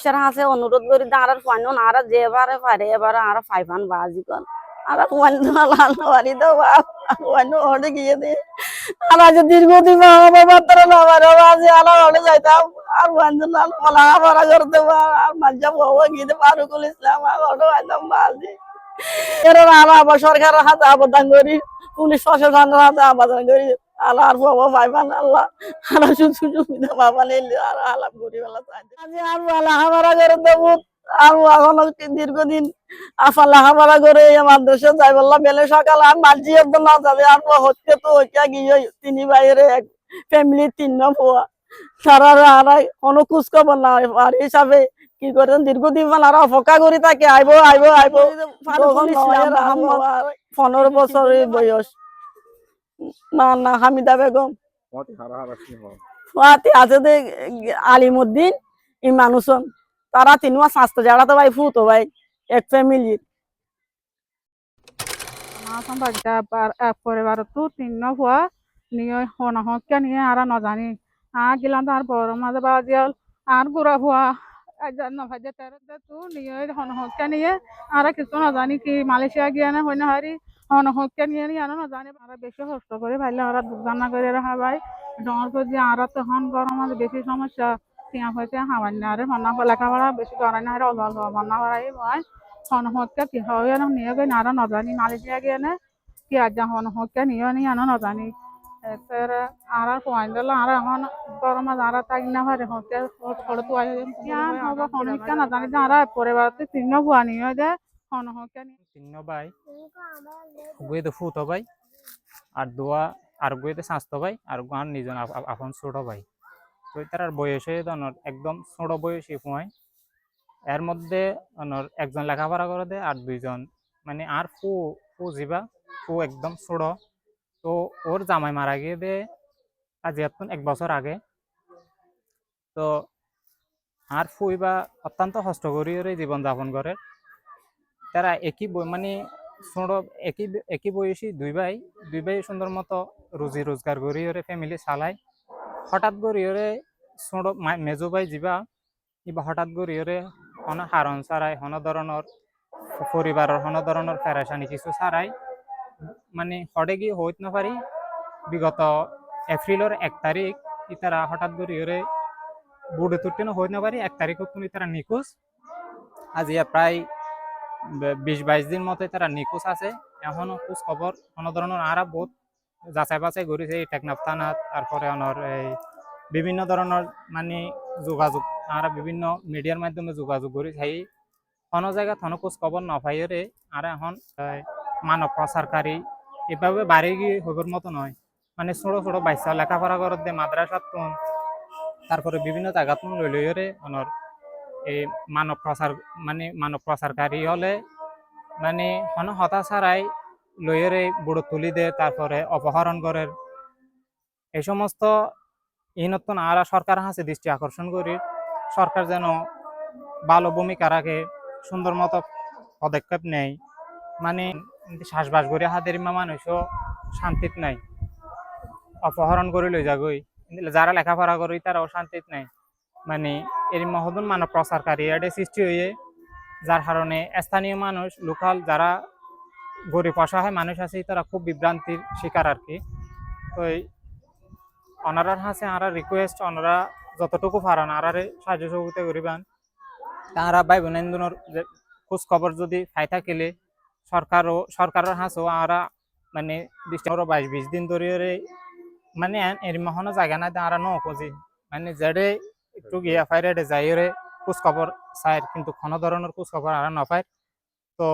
সারা আছে অনুরোধ করি আর ফাইন আর যেবারে পারে এবারে আর ফাইভান বাজি কর আর ফাইন লাল বাড়ি দাও ফাইন ওরে গিয়ে দে আর আজ দীর্ঘদিন আমার মাত্র না আমার বাজি আলা ওরে যাইতাম আর ফাইন লাল পালা পারা করতে আর মাঝে বাবা গিয়ে ফারুকুল ইসলাম আর ওরে একদম বাজি এর আর আবার সরকারের হাতে আবেদন করি পুলিশ প্রশাসনের হাতে আবেদন করি আল্লাহ আর বাবা ভাইবান আল্লাহ আল্লাহ সুবিধা বাবা নিলে আর আলাপ করি বেলা চাই আর বালা হামারা করে দেবো আর এখনো দীর্ঘদিন আফালা হামারা করে মাদ্রাসা যাই বললাম বেলে সকাল আর মাঝি একদম না যাবে আর হচ্ছে তো হইয়া গিয়ে তিনি বাইরে এক ফ্যামিলি 3 পোয়া সারা আর কোনো খোঁজ খবর না আর হিসাবে কি করে দীর্ঘদিন মানে আর অপেক্ষা করি তাকে আইবো আইবো আইবো 15 বছরের বয়স না হামিদা বেগম ফাতি আছে দে আলিমউদ্দিন ইমান হোসেন তারা তিনও স্বাস্থ্য যারা তো ভাই ফুতো ভাই এক ফ্যামিলি পরিবার তো 3 ভুয়া নিয়ে হনহকে নিয়ে আর নজানি গিলাম আর বড় মাঝে বাজিয়াল আর গুড়া ভুয়া নভাজে তেরোতে তো নিয়ে হনহকে নিয়ে আর কিছু নজানি কি মালয়েশিয়া গিয়ে না হয় না হারি হনহকে নিয়ে নিয়ে আর নজানি আর বেশি কষ্ট করে ভাইলে আর রান্না করে রাখা ভাই ডর করে আর তখন গরম মাঝে বেশি সমস্যা টিয়া হয়েছে হাওয়ার না আরে মনা লেখাপড়া বেশি করাই না অল্প অল্প মনা করাই ভয় হনহকে কি হয় নিয়ে গই আর নজানি মালয়েশিয়া গিয়ে না কি আজ হনহকে নিয়ে নিয়ে আর নজানি আর পয়েন্ট দিল আর এখন গরম আর তাই না হয় হতে হলে তো হব হনহকে না জানি আর পরিবারতে 3 ভুয়া নিয়ে দে হনহকে 3 ভাই গুয়ে তো ফুতো ভাই আর দোয়া আর গুয়ে তো স্বাস্থ্য ভাই আর গান নিজন আপন ছোট ভাই তো তার বয়সে একদম ছোট বয়সী ফুয়াই এর মধ্যে একজন লেখাপড়া করে দেয় আর 2জন মানে আর ফু জিবা ফু একদম ছোট তো ওর জামাই মারা গিয়ে দে আজ 1 বছর আগে তো আর ফুইবা অত্যন্ত কষ্ট করি জীবন যাপন করে তারা একই মানে ছোট একই বয়সী দুই ভাই সুন্দর মতো রুজি রোজগার করি ওরে ফ্যামিলি চালায় হঠাৎ করি ওরে ছোট মেজো ভাই যাবা কিবা হঠাৎ করি ওরে কোনো হারণ ছাড়াই কোনো ধরনের পরিবারের কোনো ধরনের ফেরেশানি কিছু ছাড়াই মানে হঠাৎ গিয়ে হইত না পারি বিগত এপ্রিলের 1 তারিখ ইতারা হঠাৎ করি ওরে বুড়ে তুলতে না হইত না পারি 1 তারিখ তুমি তারা নিখোঁজ আজি প্রায় 20-22 দিন মতো তারা নিখোঁজ আছে এখনো খোঁজ খবর কোনো ধরনের আর বহুত যাচাই বাছাই করেছে টেকনাফ থানা তারপরে এই বিভিন্ন ধরনের মানে যোগাযোগ আর বিভিন্ন মিডিয়ার মাধ্যমে যোগাযোগ করি সেই কোনো জায়গা কোনো খোঁজ খবর না পাইরে আর এখন মানব প্রচারকারী এভাবে বাড়ি গিয়ে হইবার মতো নয় মানে ছোট ছোট বাচ্চা লেখাপড়া করতে মাদ্রাসাত তারপরে বিভিন্ন জায়গাত লইরে অনর এই মানব প্রচারকারী হলে মানে কোনো হতা ছাড়াই লইরে বুড়ো তুলি দে তারপরে অপহরণ করে এই সমস্ত ইনত্তন আর সরকার হাসে দৃষ্টি আকর্ষণ করি সরকার যেন ভালো ভূমিকা রাখে সুন্দর মতো পদক্ষেপ নেয় মানে শ্বাসবাস করে হাতের মানুষও শান্তিত নাই অপহরণ করে লই যাগই যারা লেখাপড়া করি তারাও শান্তিত নাই মানে এর মহদন মানব প্রচারকারী এটা সৃষ্টি হয়ে যার কারণে স্থানীয় মানুষ লোকাল যারা গরিব অসহায় মানুষ আছে তারা খুব বিভ্রান্তির শিকার আর কি তো ওনারার হাসে আর রিকোয়েস্ট ওনারা যতটুকু পারেন আর সাহায্য সহযোগিতা করিবেন তারা ভাই বোনের খোঁজ খবর যদি পাই থাকিলে সরকারের হাসও আর মানে 20-22 দিন ধরে মানে এর মহনো জায়গা নাই আর নজি মানে যেডে একটু গিয়া ফাইরে যাইরে খোঁজ খবর চাই কিন্তু কোনো ধরনের খোঁজ খবর আর নপায় তো